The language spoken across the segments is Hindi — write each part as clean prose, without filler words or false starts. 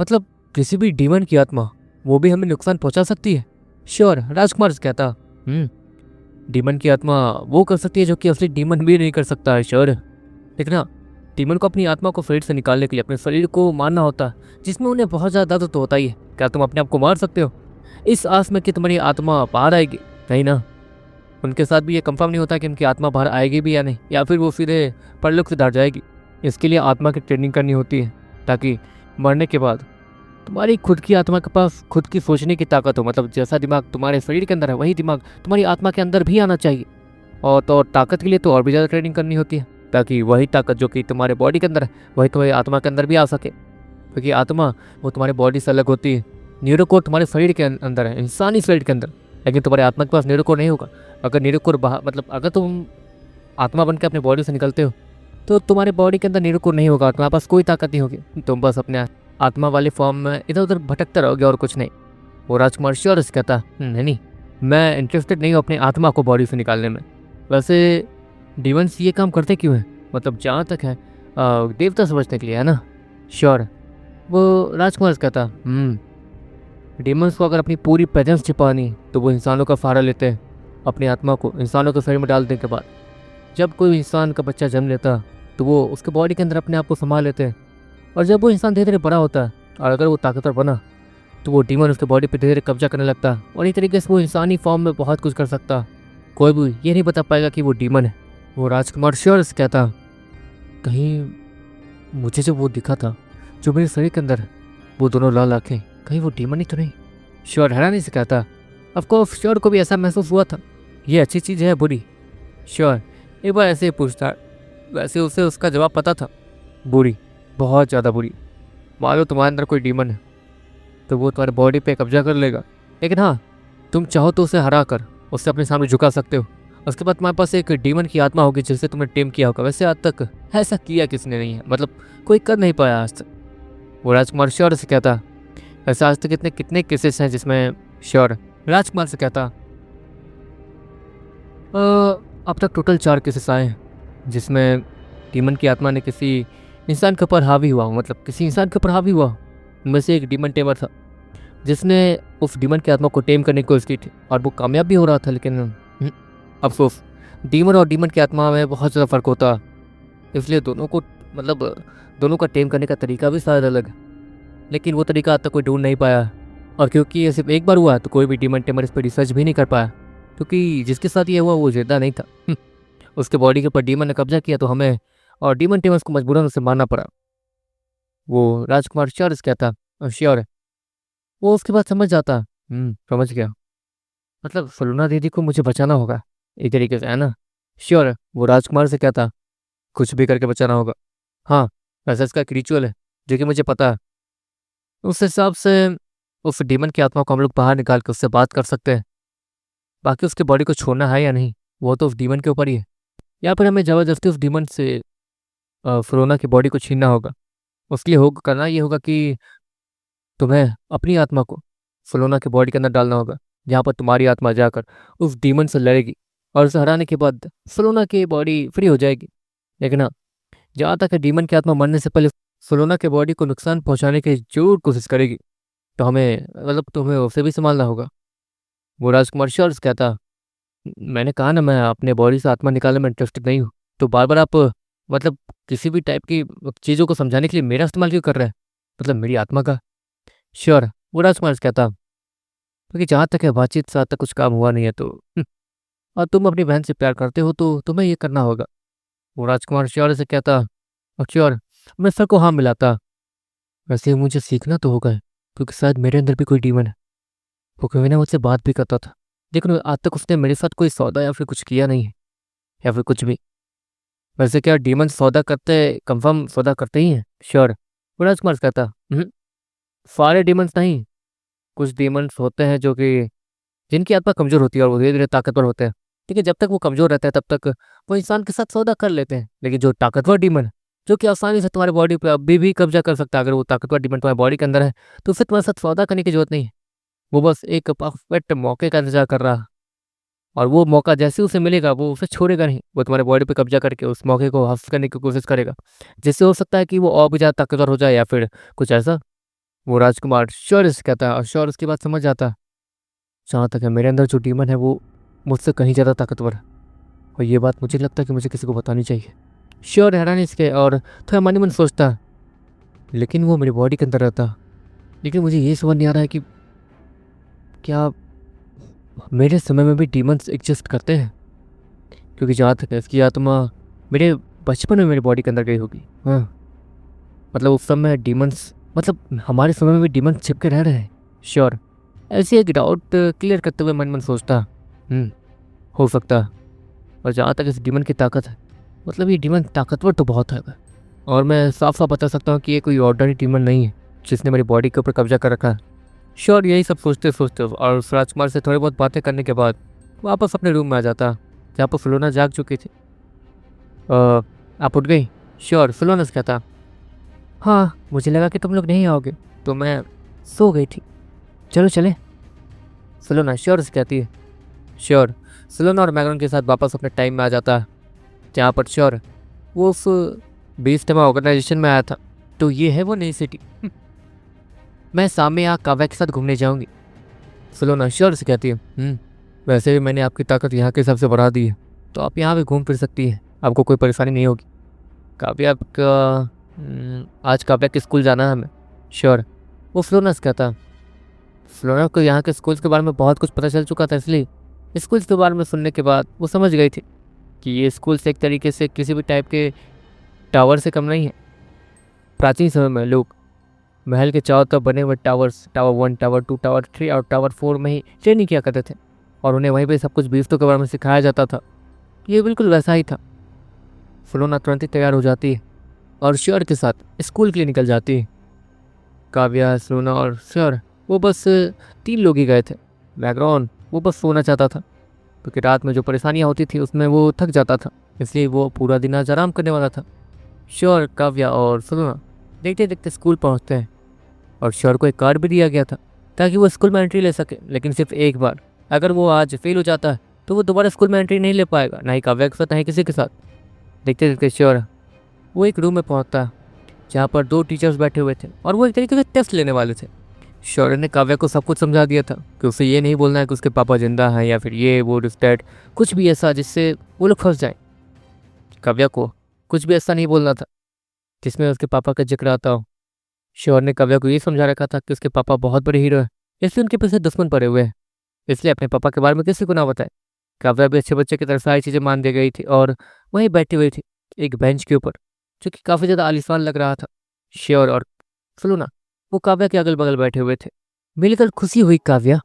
मतलब किसी भी डीमन की आत्मा वो भी हमें नुकसान पहुंचा सकती है? श्योर, राजकुमार कहता। डीमन की आत्मा वो कर सकती है जो कि असली डीमन भी नहीं कर सकता है। श्योर, लेकिन हाँ, डीमन को अपनी आत्मा को शरीर से निकालने के लिए अपने शरीर को मारना होता है, जिसमें उन्हें बहुत ज़्यादा दर्द तो होता ही है। क्या तुम अपने आप को मार सकते हो इस आस में कि तुम्हारी आत्मा बाहर आएगी? नहीं ना। उनके साथ भी ये कंफर्म नहीं होता कि उनकी आत्मा बाहर आएगी भी या नहीं, या फिर वो सीधे परलोक से डर जाएगी। इसके लिए आत्मा की ट्रेनिंग करनी होती है, ताकि मरने के बाद तुम्हारी खुद की आत्मा के पास खुद की सोचने की ताकत हो। मतलब जैसा दिमाग तुम्हारे शरीर के अंदर है, वही दिमाग तुम्हारी आत्मा के अंदर भी आना चाहिए। और तो ताकत के लिए तो और भी ज़्यादा ट्रेनिंग करनी होती है, ताकि वही ताकत जो कि तुम्हारे बॉडी के अंदर है वही तुम्हारी आत्मा के अंदर भी आ सके। क्योंकि आत्मा वो तुम्हारी बॉडी से अलग होती है। न्यूरोकोर तुम्हारे शरीर के अंदर है, इंसानी शरीर के अंदर, लेकिन तुम्हारे आत्मा के पास न्यूरोकोर नहीं होगा। अगर न्यूरोकोर बाहर, मतलब अगर तुम आत्मा बन के अपने बॉडी से निकलते हो तो तुम्हारे बॉडी के अंदर न्यूरोकोर नहीं होगा, तुम्हारे पास कोई ताकत नहीं होगी। तुम बस अपने आत्मा वाले फॉर्म में इधर उधर भटकते रहोगे और कुछ नहीं। वो राजकुमार श्योर कहता, नहीं, मैं इंटरेस्टेड नहीं हूँ अपनी आत्मा को बॉडी से निकालने में। वैसे डीमंस ये काम करते क्यों हैं? मतलब जहाँ तक है देवता समझने के लिए, है ना? श्योर, वो राजकुमार कहता। डीमंस को अगर अपनी पूरी प्रेजेंस छिपानी तो वो इंसानों का सहारा लेते हैं। अपनी आत्मा को इंसानों के शरीर में डालने के बाद जब कोई इंसान का बच्चा जन्म लेता तो वो उसके बॉडी के अंदर अपने आप को संभाल लेते हैं। और जब वो इंसान धीरे धीरे बड़ा होता है और अगर वो ताकतवर बना तो वो डीमन उसके बॉडी पर धीरे धीरे कब्जा करने लगता है, और इस तरीके से वो इंसानी फॉर्म में बहुत कुछ कर सकता। कोई भी ये नहीं बता पाएगा कि वो डीमन है। वो राजकुमार श्योर से कहता, कहीं मुझे जो वो दिखा था जो मेरे शरीर के अंदर, वो दोनों लाल आंखें, कहीं वो डीमन ही तो नहीं? श्योर हैरानी से कहता, ऑफकोर्स श्योर को भी ऐसा महसूस हुआ था। ये अच्छी चीज़ है बुरी? श्योर एक बार ऐसे ही पूछता। वैसे उसे उसका जवाब पता था। बुरी, बहुत ज़्यादा बुरी। मान लो तुम्हारे अंदर कोई डीमन है तो वो तुम्हारे बॉडी पे कब्जा कर लेगा, लेकिन हाँ, तुम चाहो तो उसे हरा कर उससे अपने सामने झुका सकते हो। उसके बाद तुम्हारे पास एक डीमन की आत्मा होगी जिससे तुमने टेम किया होगा। वैसे आज तक ऐसा किया किसने नहीं है, मतलब कोई कर नहीं पाया आज तक। वो राजकुमार श्योर से कहता, वैसे आज तक इतने कितने केसेस हैं जिसमें? श्योर राजकुमार से कहता, अब तक टोटल 4 केसेस आए हैं जिसमें डीमन की आत्मा ने किसी इंसान के ऊपर हावी हुआ, मतलब किसी इंसान के ऊपर हावी हुआ। उनमें से एक डीमन टेमर था जिसने उस डीमन की आत्मा को टेम करने की कोशिश की थी और वो कामयाब भी हो रहा था। लेकिन अफसोस, डीमन और डीमन की आत्मा में बहुत ज़्यादा फ़र्क होता, इसलिए दोनों को, मतलब दोनों का टेम करने का तरीका भी शायद अलग है। लेकिन वो तरीका आज तक कोई ढूंढ नहीं पाया। और क्योंकि ये सिर्फ एक बार हुआ तो कोई भी डीमन टेमर इस पर रिसर्च भी नहीं कर पाया, क्योंकि जिसके साथ ये हुआ वो जिंदा नहीं था। उसके बॉडी के ऊपर डीमन ने कब्जा किया तो हमें और डीमन टेमर्स को मजबूरन उसे मारना पड़ा। वो राजकुमार श्योर कहता, श्योर है। वो उसके बाद समझ जाता, समझ गया, मतलब सलूना दीदी को मुझे बचाना होगा एक तरीके से, है ना? श्योर है। वो राजकुमार से कहता, कुछ भी करके बचाना होगा। हाँ, वैसे इसका एक रिचुअल है जो कि मुझे पता है। उस हिसाब से उस डीमन की आत्मा को हम लोग बाहर निकाल के उससे बात कर सकते हैं। बाकी उसके बॉडी को छोड़ना है या नहीं वो तो उस डीमन के ऊपर ही है, या फिर हमें ज़बरदस्ती उस डीमन से फिरोना की बॉडी को छीनना होगा। उसके लिए करना ये होगा कि तुम्हें अपनी आत्मा को फिलोना की बॉडी के अंदर डालना होगा, जहाँ पर तुम्हारी आत्मा जाकर उस डीमन से लड़ेगी और उसे हराने के बाद फिलोना की बॉडी फ्री हो जाएगी। लेकिन हाँ, जहाँ तक है डीमन की आत्मा मरने से पहले फिलोना के बॉडी को नुकसान पहुँचाने की जरूर कोशिश करेगी, तो हमें, मतलब तुम्हें उसे भी संभालना होगा। वो राजकुमार श्योर कहता, मैंने कहा ना, मैं अपने बॉडी से आत्मा निकालने में इंटरेस्टेड नहीं हूँ, तो बार बार आप, मतलब किसी भी टाइप की चीज़ों को समझाने के लिए मेरा इस्तेमाल क्यों कर रहे हैं, मतलब मेरी आत्मा का? श्योर, वो राजकुमार कहता, क्योंकि जहाँ तक है बातचीत से आज तक कुछ काम हुआ नहीं है, तो और तुम अपनी बहन से प्यार करते हो तो तुम्हें ये करना होगा। वो राजकुमार श्योर से कहता, और श्योर, मैं सर को हाँ मिलाता। वैसे मुझे सीखना तो होगा, क्योंकि शायद मेरे अंदर भी कोई डीमन है। वो कभी ना मुझसे बात भी करता था, लेकिन आज तक उसने मेरे साथ कोई सौदा या फिर कुछ किया नहीं है, या फिर कुछ भी। वैसे क्या डीमन सौदा करते, कंफर्म सौदा करते ही हैं? श्योर, वो राजकुमार कहता, सारे डीमंस नहीं, कुछ डीमंस होते हैं जो कि जिनकी आत्मा कमज़ोर होती है और वो धीरे धीरे ताकतवर होते हैं। ठीक है, जब तक वो कमज़ोर रहते हैं तब तक वो इंसान के साथ सौदा कर लेते हैं। लेकिन जो ताकतवर डीमन है, जो कि आसानी से तुम्हारे बॉडी पे अभी भी कब्जा कर सकता है, अगर वो ताकतवर डीमन तुम्हारे बॉडी के अंदर है तो फिर तुम्हारे साथ सौदा करने की जरूरत नहीं है। वो बस एक परफेक्ट मौके का इंतजार कर रहा है, और वो मौका जैसे उसे मिलेगा वो उसे छोड़ेगा नहीं। वो तुम्हारे बॉडी पे कब्जा करके उस मौके को हासिल करने की कोशिश करेगा, जिससे हो सकता है कि वो और भी ज़्यादा ताकतवर हो जाए या फिर कुछ ऐसा। वो राजकुमार श्योर से कहता है और श्योर उसकी बात समझ जाता है। जहाँ तक है मेरे अंदर जो डीमन है वो मुझसे कहीं ज़्यादा ताकतवर है और ये बात मुझे लगता है कि मुझे किसी को बतानी चाहिए। श्योर हैरान इसके और थोड़ा मन ही मन सोचता है, लेकिन वो मेरी बॉडी के अंदर रहता है। लेकिन मुझे ये समझ नहीं आ रहा है कि क्या मेरे समय में भी डीमंस एग्जिस्ट करते हैं, क्योंकि जहाँ तक है इसकी आत्मा मेरे बचपन में मेरी बॉडी के अंदर गई होगी। हाँ, मतलब उस समय डीमंस, मतलब हमारे समय में भी डीमंस छिप के रह रहे हैं। श्योर ऐसे एक डाउट क्लियर करते हुए मन मन सोचता, हो सकता है। और जहाँ तक इस डीमन की ताकत है, मतलब ये डीमन ताकतवर तो बहुत है और मैं साफ साफ बता सकता हूँ कि ये कोई ऑर्डनरी डीमन नहीं है जिसने मेरी बॉडी के ऊपर कब्जा कर रखा है। श्योर यही सब सोचते सोचते और उस राजकुमार से थोड़ी बहुत बातें करने के बाद वापस अपने रूम में आ जाता, जहाँ पर फिलोना जाग चुकी थी। आप उठ गई? श्योर फिलोना से कहता। हाँ, मुझे लगा कि तुम लोग नहीं आओगे तो मैं सो गई थी, चलो चले। फिलोना श्योर से कहती है। श्योर फिलोना और मैग्रॉन के साथ वापस अपने टाइम में आ जाता है, जहाँ पर श्योर वो उस बीस्टमा ऑर्गेनाइजेशन में आया था। तो ये है वो नई सिटी। मैं सामने यहाँ काव्या के साथ घूमने जाऊंगी, फिलोना श्योर से कहती है। वैसे भी मैंने आपकी ताकत यहाँ के हिसाब से बढ़ा दी है, तो आप यहाँ भी घूम फिर सकती हैं, आपको कोई परेशानी नहीं होगी। काव्या का आज काव्या के स्कूल जाना है हमें। श्योर वो फिलोना से कहता। फिलोना को यहाँ के स्कूल्स के बारे में बहुत कुछ पता चल चुका था, इसलिए स्कूल्स के बारे में सुनने के बाद वो समझ गई थी कि ये स्कूल्स एक तरीके से किसी भी टाइप के टावर से कम नहीं है। प्राचीन समय में लोग महल के चारों तरफ बने हुए टावर्स, टावर 1, टावर 2, टावर 3 और टावर 4 में ही ट्रेनिंग किया करते थे और उन्हें वहीं पे सब कुछ बीस्तों के बारे में सिखाया जाता था। ये बिल्कुल वैसा ही था। फिलोना तुरंत ही तैयार हो जाती है और श्योर के साथ स्कूल के लिए निकल जाती है। काव्या, फिलोना और श्योर वो बस 3 लोग ही गए थे। मैग्रॉन वो बस सोना चाहता था, क्योंकि रात में जो परेशानियाँ होती थी उसमें वो थक जाता था, इसलिए वो पूरा दिन आज आराम करने वाला था। श्योर, काव्या और फिलोना देखते देखते स्कूल पहुंचते हैं और श्योर को एक कार्ड भी दिया गया था ताकि वो स्कूल में एंट्री ले सके, लेकिन सिर्फ एक बार। अगर वो आज फेल हो जाता है तो वो दोबारा स्कूल में एंट्री नहीं ले पाएगा, ना ही काव्या के साथ ना ही किसी के साथ। देखते देखते श्योर वो एक रूम में पहुंचता है जहाँ पर 2 टीचर्स बैठे हुए थे और वो एक तरीके से टेस्ट लेने वाले थे। श्योर ने काव्या को सब कुछ समझा दिया था कि उसे ये नहीं बोलना है कि उसके पापा जिंदा हैं या फिर ये वो डिस्टेड कुछ भी ऐसा जिससे वो लोग फंस जाएं। काव्या को कुछ भी ऐसा नहीं बोलना था जिसमें उसके पापा का जिक्र आता हो। श्योर ने काव्या को ये समझा रखा था कि उसके पापा बहुत बड़े हीरो हैं, इसलिए उनके पीछे दुश्मन पड़े हुए हैं, इसलिए अपने पापा के बारे में किसी को ना बताए। काव्या भी अच्छे बच्चे की तरह सारी चीज़ें मान दी गई थी और वहीं बैठी हुई थी एक बेंच के ऊपर, जो कि काफ़ी ज़्यादा आलीशान लग रहा था। श्योर और फिलोना वो काव्या के अगल बगल बैठे हुए थे। मिलकर खुशी हुई काव्या।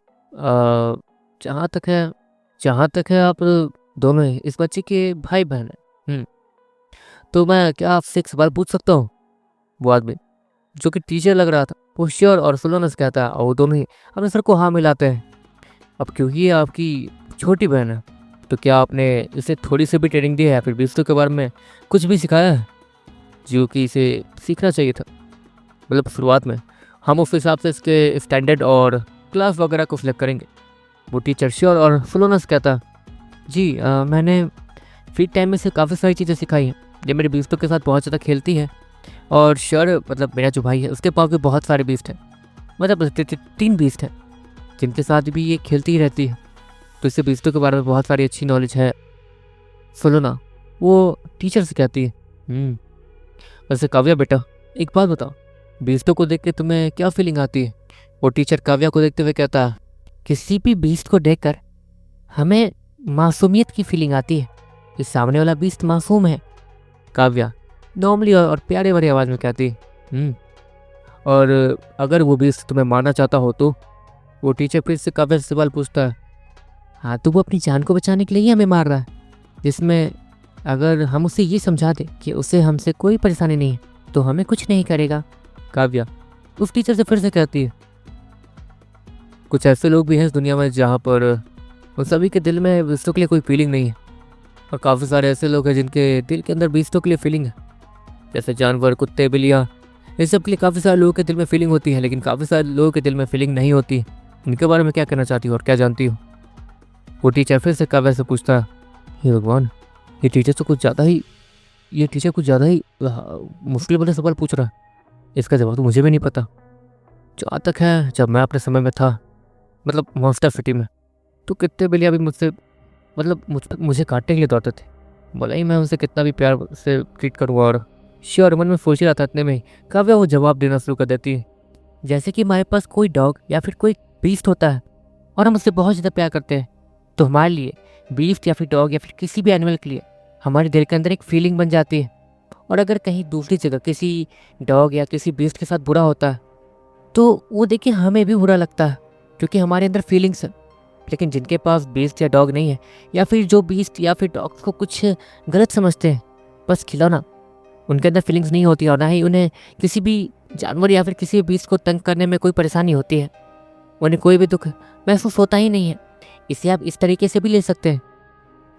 जहाँ तक है आप दोनों ही इस बच्चे के भाई बहन हैं। तो मैं क्या आपसे एक सवाल पूछ सकता हूँ? वो आदमी जो कि टीचर लग रहा था वो श्योर और फिलोना से कहता है और वो दोनों ही अपने सर को हाँ मिलाते हैं। अब क्योंकि ये आपकी छोटी बहन है तो क्या आपने इसे थोड़ी सी भी ट्रेनिंग दी है या फिर बीस्तों के बारे में कुछ भी सिखाया है जो कि इसे सीखना चाहिए था? मतलब शुरुआत में हम उस हिसाब से इसके स्टैंडर्ड और क्लास वगैरह को सिलेक्ट करेंगे। वो टीचर श्योर और फिलोना से कहता। जी मैंने फ्री टाइम में से काफ़ी सारी चीज़ें सिखाई हैं। ये मेरे बीस्तों के साथ बहुत ज़्यादा खेलती है और श्योर मतलब मेरा जो भाई है उसके पास भी बहुत सारे बीस्ट हैं, मतलब 3 बीस्ट हैं जिनके साथ भी ये खेलती ही रहती है, तो इससे बीस्तों के बारे में बहुत सारी अच्छी नॉलेज है। फिलोना वो टीचर से कहती है। वैसे काव्या बेटा एक बात बताओ, बीस्तों को देख के तुम्हें क्या फीलिंग आती है? वो टीचर काव्या को देखते हुए कहता है, किसी भी बीस्ट को देखकर हमें मासूमियत की फीलिंग आती है कि सामने वाला बीस्ट मासूम है। काव्या नॉर्मली और प्यारे वाली आवाज़ में कहती है। और अगर वो बीस्ट तुम्हें मारना चाहता हो तो? वो टीचर फिर से काव्या से सवाल पूछता है। हाँ, तो वो अपनी जान को बचाने के लिए ही हमें मार रहा है, जिसमें अगर हम उसे ये समझा दें कि उसे हमसे कोई परेशानी नहीं है तो हमें कुछ नहीं करेगा। काव्या उस टीचर से फिर से कहती है, कुछ ऐसे लोग भी हैं इस दुनिया में जहाँ पर उन सभी के दिल में बीस्तों के लिए कोई फीलिंग नहीं है, और काफ़ी सारे ऐसे लोग हैं जिनके दिल के अंदर बीस्तों के लिए फीलिंग है, जैसे जानवर, कुत्ते, बिल्लियाँ, इस सब के लिए काफ़ी सारे लोगों के दिल में फीलिंग होती है, लेकिन काफ़ी सारे लोगों के दिल में फीलिंग नहीं होती। इनके बारे में क्या कहना चाहती हो और क्या जानती हो? वो टीचर फिर से काव्या से पूछता है, हे भगवान, ये टीचर कुछ ज़्यादा ही मुश्किल वाला सवाल पूछ रहा है, इसका जवाब तो मुझे भी नहीं पता। जहाँ तक है, जब मैं अपने समय में था, मतलब मॉन्स्टर सिटी में, तो कितने बिल्लियाँ भी मुझसे, मतलब मुझे काटने के लिए दौड़ते थे। भले ही मैं उनसे कितना भी प्यार से ट्रीट करूँ। और श्योर, मन में सोच ही रहा था, इतने में ही काव्या वो जवाब देना शुरू कर देती है, जैसे कि हमारे पास कोई डॉग या फिर कोई बीस्ट होता है और हम उससे बहुत ज़्यादा प्यार करते हैं, तो हमारे लिए बीस्ट या फिर डॉग या फिर किसी भी एनिमल के लिए हमारे दिल के अंदर एक फीलिंग बन जाती है। और अगर कहीं दूसरी जगह किसी डॉग या किसी बीस्ट के साथ बुरा होता है, तो वो देखिए हमें भी बुरा लगता है, क्योंकि हमारे अंदर फीलिंग्स है। लेकिन जिनके पास बीस्ट या डॉग नहीं है, या फिर जो बीस्ट या फिर डॉग को कुछ गलत समझते हैं, बस खिलौना, उनके अंदर फीलिंग्स नहीं होती और ना ही उन्हें किसी भी जानवर या फिर किसी भी बीस्ट को तंग करने में कोई परेशानी होती है। उन्हें कोई भी दुख महसूस होता ही नहीं है। इसे आप इस तरीके से भी ले सकते हैं,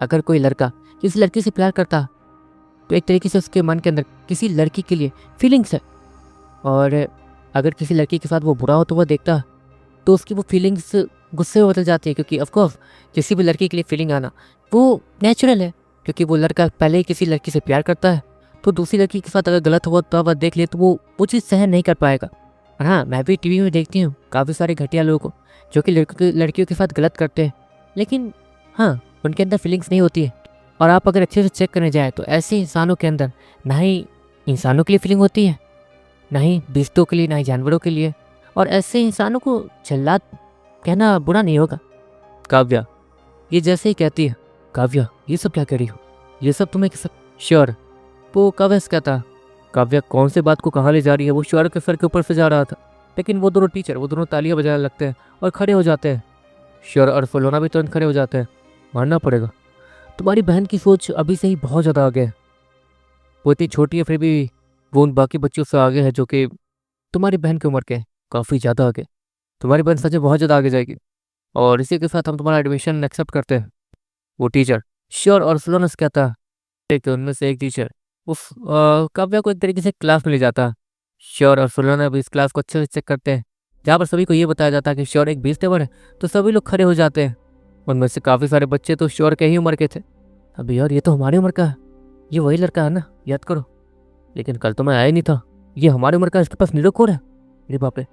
अगर कोई लड़का किसी लड़की से प्यार करता, तो एक तरीके से उसके मन के अंदर किसी लड़की के लिए फीलिंग्स है। और अगर किसी लड़की के साथ वो बुरा हो तो वह देखता, तो उसकी वो फीलिंग्स गुस्से में बदल जाती है, क्योंकि ऑफकोर्स किसी भी लड़की के लिए फीलिंग आना वो नेचुरल है, क्योंकि वो लड़का पहले ही किसी लड़की से प्यार करता है। तो दूसरी लड़की के साथ अगर गलत हुआ तो वह देख ले तो वो चीज़ सहन नहीं कर पाएगा। और हाँ, मैं भी टीवी में देखती हूँ काफ़ी सारे घटिया लोगों को, जो कि लड़कियों के साथ गलत करते हैं, लेकिन हाँ, उनके अंदर फीलिंग्स नहीं होती है। और आप अगर अच्छे से चेक करने जाए तो ऐसे इंसानों के अंदर ना ही इंसानों के लिए फीलिंग होती है, ना ही बिस्तों के लिए, ना ही जानवरों के लिए। और ऐसे इंसानों को जल्लाद कहना बुरा नहीं होगा। काव्या ये जैसे ही कहती है, काव्या ये सब क्या कर रही हो, ये सब तुम्हें किस। श्योर, वो काव्या से कहता, काव्या कौन से बात को कहाँ ले जा रही है। वो श्योर के सर के ऊपर से जा रहा था, लेकिन वो दोनों टीचर, वो दोनों तालियां बजाने लगते हैं और खड़े हो जाते हैं। श्योर और फलोना भी तुरंत खड़े हो जाते हैं। मानना पड़ेगा, तुम्हारी बहन की सोच अभी से ही बहुत ज़्यादा आगे है। वो इतनी छोटी है, फिर भी वो उन बाकी बच्चों से आगे है जो कि तुम्हारी बहन की उम्र के हैं, काफ़ी ज़्यादा आगे। तुम्हारी बहन सच में बहुत ज़्यादा आगे जाएगी, और इसी के साथ हम तुम्हारा एडमिशन एक्सेप्ट करते हैं। वो टीचर श्योर और स्लोनस कहता है, एक उनमें से एक टीचर उस काव्या को एक तरीके से क्लास में ले जाता है। श्योर और सुलोना भी इस क्लास को अच्छे से चेक करते हैं, जहाँ पर सभी को ये बताया जाता है कि श्योर एक 20 है। तो सभी लोग खड़े हो जाते हैं। उनमें से काफ़ी सारे बच्चे तो श्योर के ही उम्र के थे। अभी यार, ये तो हमारी उम्र का है, ये वही लड़का है ना, याद करो। लेकिन कल तो मैं आया ही नहीं था, ये हमारी उम्र का, इसके पास निरोकोर है। अरे बाप रे।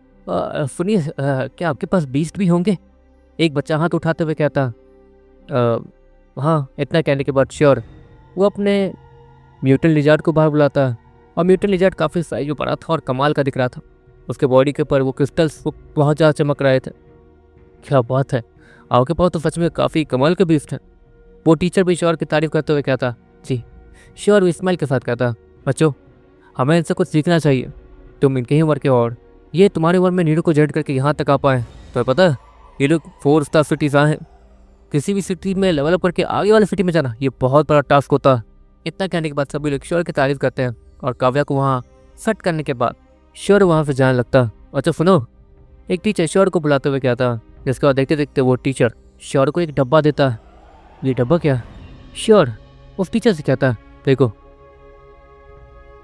सुनिए, क्या आपके पास बीस्ट भी होंगे? एक बच्चा हाथ उठाते हुए कहता, हाँ। इतना कहने के बाद श्योर वो अपने म्यूटेंट लिजार्ड को बाहर बुलाता है। और म्यूटेंट लिजार्ड काफ़ी साइज में बड़ा था और कमाल का दिख रहा था। उसके बॉडी के ऊपर वो क्रिस्टल्स वो बहुत ज़्यादा चमक रहे थे। क्या बात है, आपके पास तो सच में काफ़ी कमाल के बीस्ट हैं। वो टीचर भी श्योर की तारीफ करते हुए कहता, जी। श्योर भी स्माइल के साथ कहता, बच्चों हमें इनसे कुछ सीखना चाहिए। तुम इनके ही उम्र के, और ये तुम्हारी उम्र में नीडो को जेड करके यहाँ तक आ पाए, तो पता है ये लोग 4 स्टार सिटीज़ आए हैं। किसी भी सिटी में लेवल अप करके आगे वाली सिटी में जाना ये बहुत बड़ा टास्क होता है। इतना कहने के बाद सभी लोग श्योर की तारीफ करते हैं, और काव्या को वहाँ सेट करने के बाद श्योर वहाँ से जाने लगता। अच्छा सुनो, एक टीचर श्योर को बुलाते हुए कहता, जिसके बाद देखते देखते वो टीचर श्योर को एक डब्बा देता है। ये डब्बा क्या? श्योर उस टीचर से कहता है, देखो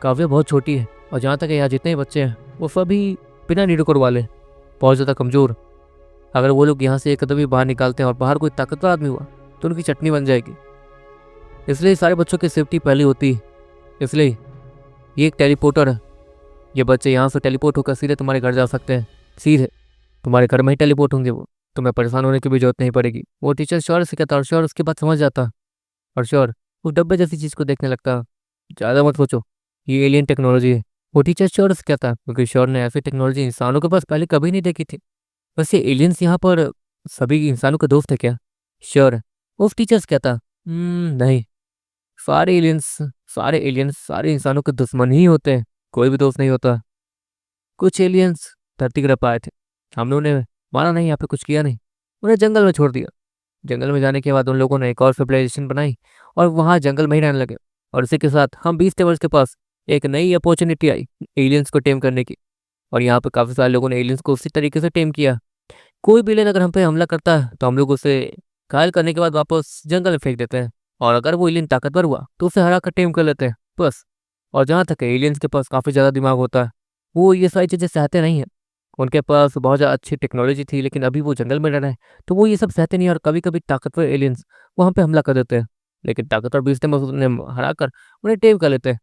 काव्या बहुत छोटी है, और जहाँ तक यहाँ जितने बच्चे हैं वो सभी बिना नीडोकोर वाले, बहुत ज़्यादा कमज़ोर। अगर वो लोग यहाँ से एक कदम भी बाहर निकालते हैं और बाहर कोई ताकतवर आदमी हुआ तो उनकी चटनी बन जाएगी। इसलिए सारे बच्चों की सेफ्टी पहले होती है। इसलिए ये एक टेलीपोर्टर है। ये बच्चे यहाँ से टेलीपोर्ट होकर सीधे तुम्हारे घर जा सकते हैं। सीधे तुम्हारे घर में ही टेलीपोर्ट होंगे वो, तुम्हें परेशान होने की भी जरूरत नहीं पड़ेगी। वो टीचर श्योर से कहता, और श्योर उसके बाद समझ जाता, और श्योर उस डब्बे जैसी चीज़ को देखने लगता। ज़्यादा मत सोचो, ये एलियन टेक्नोलॉजी है। वो टीचर श्योर से कहता, क्योंकि श्योर ने ऐसी टेक्नोलॉजी इंसानों के पास पहले कभी नहीं देखी थी। वैसे एलियंस यहाँ पर सभी इंसानों के दोस्त है क्या? श्योर उस टीचर से कहता, नहीं, सारे एलियंस सारे इंसानों के दुश्मन ही होते हैं, कोई भी दोस्त नहीं होता। कुछ एलियंस धरती ग्रह पर आए थे, हम लोगों ने माना नहीं, यहाँ पे कुछ किया नहीं, उन्हें जंगल में छोड़ दिया। जंगल में जाने के बाद उन लोगों ने एक और सिविलाइजेशन बनाई और वहाँ जंगल में ही रहने लगे। और इसी के साथ हम 20 के पास एक नई अपॉर्चुनिटी आई एलियंस को टेम करने की। और यहाँ पे काफ़ी सारे लोगों ने एलियंस को उसी तरीके से टेम किया। कोई भी एलियन अगर हम पे हमला करता है तो हम लोग उसे घायल करने के बाद वापस जंगल में फेंक देते हैं, और अगर वो एलियन ताकतवर हुआ तो उसे हरा कर टेम कर लेते हैं, बस। और जहाँ तक एलियंस के पास काफ़ी ज़्यादा दिमाग होता है, वो ये सारी चीज़ें सहते नहीं हैं। उनके पास बहुत ज़्यादा अच्छी टेक्नोलॉजी थी, लेकिन अभी वो जंगल में रह रहे हैं तो वो ये सब सहते नहीं, और कभी कभी ताकतवर एलियंस वहाँ पे हमला कर देते हैं, लेकिन ताकतवर बीस में उन्हें हरा कर उन्हें टेम कर लेते हैं।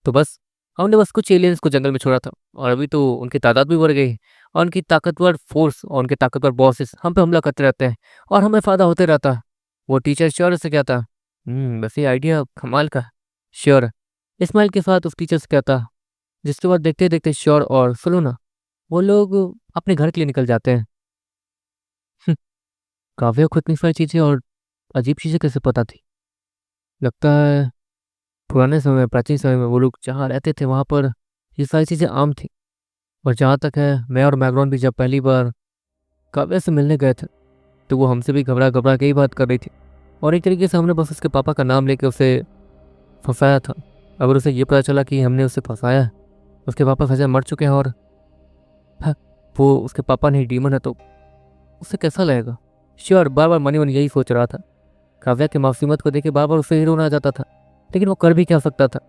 तो बस हमने बस कुछ एलियंस को जंगल में छोड़ा था, और अभी तो उनकी तादाद भी बढ़ गई, और उनकी ताकतवर फोर्स और उनके ताकतवर बॉसेस हम पे हमला करते रहते हैं और हमें फ़ायदा होते रहता है। वो टीचर श्योर से कहता, वैसे आइडिया कमाल का। श्योर इस्माइल के साथ उस टीचर से कहता, जिसके बाद देखते देखते श्योर और सलोना वो लोग अपने घर के लिए निकल जाते हैं। काव्या को इतनी सारी चीज़ें और अजीब चीज़ें कैसे पता थी? लगता है पुराने समय में, प्राचीन समय में वो लोग जहाँ रहते थे वहाँ पर ये सारी चीज़ें आम थी। और जहाँ तक है, मैं और मैग्रॉन भी जब पहली बार काव्या से मिलने गए थे तो वो हमसे भी घबरा घबरा के ही बात कर रही थी और एक तरीके से हमने बस उसके पापा का नाम लेके उसे फंसाया था। अगर उसे ये पता चला कि हमने उसे फंसाया है, उसके पापा सजा मर चुके हैं और वो उसके पापा नहीं डीमन है, तो उसे कैसा लगेगा? श्योर बार बार मन यही सोच रहा था। काव्या की मासूमियत को देखे बार बार उसे ही रोना आ जाता था, लेकिन वो कर भी क्या सकता था।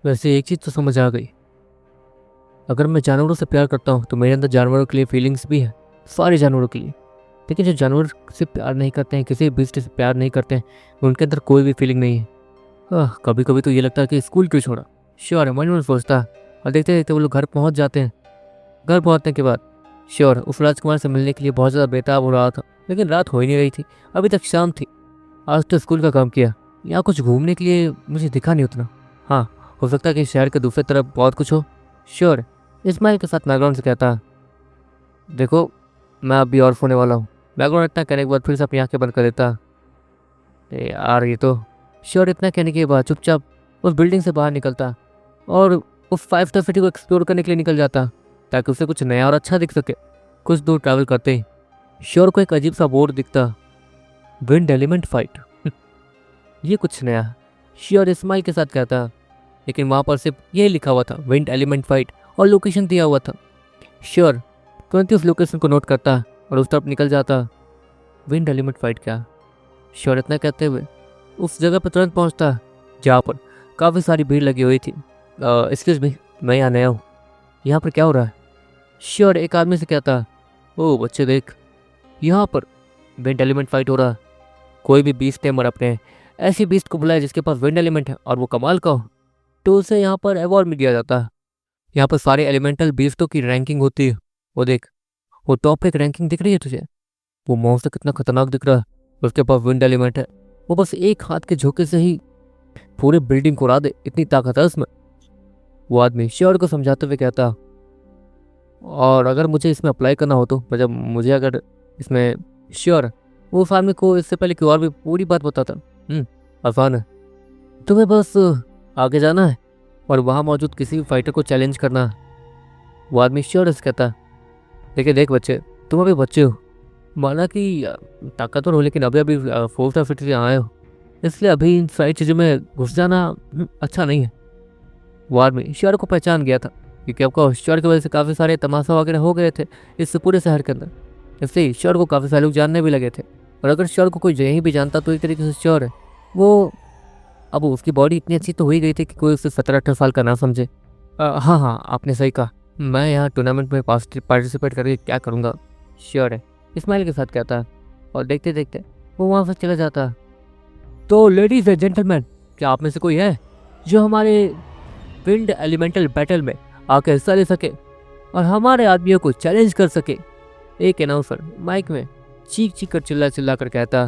वैसे एक चीज़ तो समझ आ गई, अगर मैं जानवरों से प्यार करता हूँ तो मेरे अंदर जानवरों के लिए फीलिंग्स भी है, सारे जानवरों के लिए। लेकिन जो जानवर से प्यार नहीं करते हैं, किसी बीस्ट से प्यार नहीं करते हैं, उनके अंदर कोई भी फीलिंग नहीं है। कभी कभी तो ये लगता है कि स्कूल क्यों छोड़ा। श्योर मन में सोचता और देखते देखते वो लोग घर पहुँच जाते हैं। घर पहुँचने के बाद श्योर उस राजकुमार से मिलने के लिए बहुत ज़्यादा बेताब हो रहा था, लेकिन रात हो ही नहीं रही थी, अभी तक शाम थी। आज तो स्कूल का काम किया, यहाँ कुछ घूमने के लिए मुझे दिखा नहीं उतना। हाँ, हो सकता है कि शहर के दूसरी तरफ बहुत कुछ हो। श्योर इस्माइल के साथ बैकग्राउंड से कहता, देखो मैं अभी और होने वाला हूँ। बैकग्राउंड इतना कहने के बाद फिर से अपनी आँखें बंद कर देता। यार ये तो। श्योर इतना कहने के बाद चुपचाप उस बिल्डिंग से बाहर निकलता और उस 5 स्टार सिटी को एक्सप्लोर करने के लिए निकल जाता, ताकि उसे कुछ नया और अच्छा दिख सके। कुछ दूर ट्रैवल करते ही श्योर को एक अजीब सा बोर्ड दिखता, विंड एलिमेंट फाइट। ये कुछ नया। श्योर इस्माइल के साथ कहता, लेकिन वहाँ पर सिर्फ यही लिखा हुआ था, विंड एलिमेंट फाइट, और लोकेशन दिया हुआ था। श्योर तुरंत ही उस लोकेशन को नोट करता और उस तरफ निकल जाता। विंड एलिमेंट फाइट क्या? श्योर इतना कहते हुए उस जगह पर तुरंत पहुँचता जहाँ पर काफ़ी सारी भीड़ लगी हुई थी। एक्सक्यूज मी, मैं यहाँ नया हूँ, यहाँ पर क्या हो रहा है? श्योर एक आदमी से कहता, ओ बच्चे देख, यहाँ पर विंड एलिमेंट फाइट हो रहा। कोई भी बीस्ट टेमर अपने ऐसी बीस्ट को बुलाए जिसके पास विंड एलिमेंट है और वो कमाल का हो, तो उसे यहाँ पर अवार्ड में दिया जाता है। यहाँ पर सारे एलिमेंटल बीस्टों की रैंकिंग होती है। वो देख, वो टॉप एक रैंकिंग दिख रही है तुझे? वो मॉन्स्टर कितना खतरनाक दिख रहा है, उसके पास विंड एलिमेंट है। वो बस एक हाथ के झोंके से ही पूरे बिल्डिंग को उड़ा दे, इतनी ताकत है उसमें। वो आदमी श्योर को समझाते हुए कहता, और अगर मुझे इसमें अप्लाई करना हो तो मतलब मुझे अगर इसमें श्योर वो उस आदमी को इससे पहले की और भी पूरी बात बताता। आसान है, तुम्हें बस आगे जाना है और वहाँ मौजूद किसी भी फाइटर को चैलेंज करना। वो आदमी श्योर से कहता, देखिए देख बच्चे, तुम अभी बच्चे हो, माना कि ताकतवर हो, लेकिन अभी अभी 4 स्टार सिटी से आए हो, इसलिए अभी इन सारी चीज़ों में घुस जाना अच्छा नहीं है। वो आदमी श्योर को पहचान गया था, क्योंकि आपको श्योर की वजह से काफ़ी सारे तमाशा वगैरह हो गए थे इस पूरे शहर के अंदर, इससे श्योर को काफ़ी सारे लोग जानने भी लगे थे। और अगर श्योर को कोई यहीं भी जानता तो एक तरीके से श्योर है वो, अब उसकी बॉडी इतनी अच्छी तो हो ही गई थी कि कोई उसे 17-18 साल का ना समझे। हाँ, आपने सही कहा, मैं यहाँ टूर्नामेंट में पार्टिसिपेट करके क्या करूँगा। श्योर है इस्माइल के साथ कहता है, और देखते देखते वो वहाँ से चला जाता। तो लेडीज एंड जेंटलमैन, क्या आप में से कोई है जो हमारे विंड एलिमेंटल बैटल में आकर हिस्सा ले सके और हमारे आदमियों को चैलेंज कर सके? एक अनाउंसर माइक में चीख कर चिल्ला कर कहता,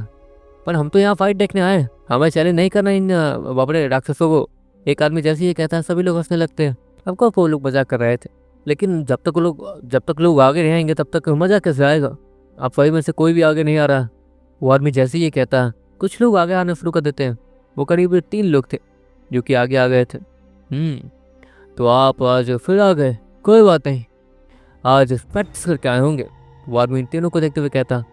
पर हम तो यहाँ फाइट देखने आए, हमें चैलेंज नहीं करना इन बाबरे राक्षसों को। एक आदमी जैसे ही कहता है सभी लोग हंसने लगते हैं। हमको वो लोग मजाक कर रहे थे, लेकिन जब तक लोग आगे रहेंगे तब तक मजा कैसे आएगा? आप सभी में से कोई भी आगे नहीं आ रहा। वो आदमी जैसे ही ये कहता है कुछ लोग आगे आना शुरू कर देते हैं। वो करीब 3 लोग थे जो कि आगे आ गए थे। तो आप आज फिर आ गए, कोई बात नहीं, आज प्रैक्टिस करके आए होंगे। वो आदमी इन तीनों को देखते हुए कहता।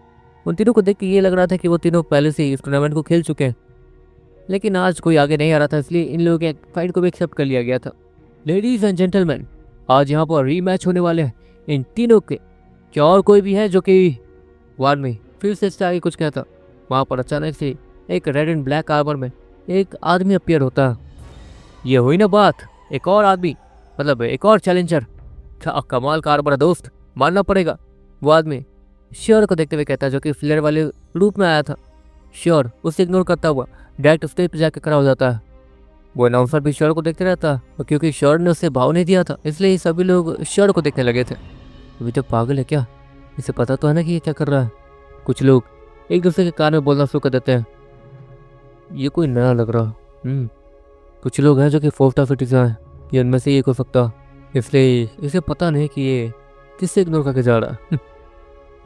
उन तीनों को देख के ये लग रहा था कि वो तीनों पहले से इस टूर्नामेंट को खेल चुके हैं, लेकिन आज कोई आगे नहीं आ रहा था, इसलिए इन लोगों के फाइट को भी एक्सेप्ट कर लिया गया था। लेडीज एंड जेंटलमैन, आज यहाँ पर रीमैच होने वाले हैं इन तीनों के। क्या और कोई भी है जो कि? वो आदमी फिर से आगे कुछ कहता। वहाँ पर अचानक से एक रेड एंड ब्लैक आर्मर में एक आदमी अपीयर होता। ये हुई ना बात, एक और आदमी, मतलब एक और चैलेंजर। क्या कमाल का आर्मर है दोस्त, मानना पड़ेगा। वो आदमी श्योर को देखते हुए कहता, जो कि फ्लेयर वाले रूप में आया था। श्योर उसे इग्नोर करता हुआ डायरेक्ट स्टेज पर जाकर खड़ा हो जाता है। वो अनाउंसर भी श्योर को देखते रहता, और क्योंकि श्योर ने उसे भाव नहीं दिया था इसलिए सभी लोग श्योर को देखने लगे थे। अभी तो पागल है क्या? इसे पता तो है ना कि ये क्या कर रहा है। कुछ लोग एक दूसरे के कान में बोलना शुरू कर देते हैं। ये कोई नया लग रहा। कुछ लोग हैं जो कि फोर्थ ऑफ सिटीजन हैं, ये उनमें से एक हो सकता, इसलिए इसे पता नहीं कि ये किससे इग्नोर करके जा रहा है।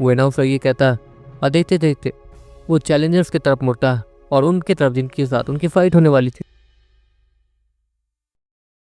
वो अनाउंसर ये कहता है और देखते देखते वो चैलेंजर्स की तरफ मुड़ता है और उनके तरफ जिनके साथ उनकी फाइट होने वाली थी।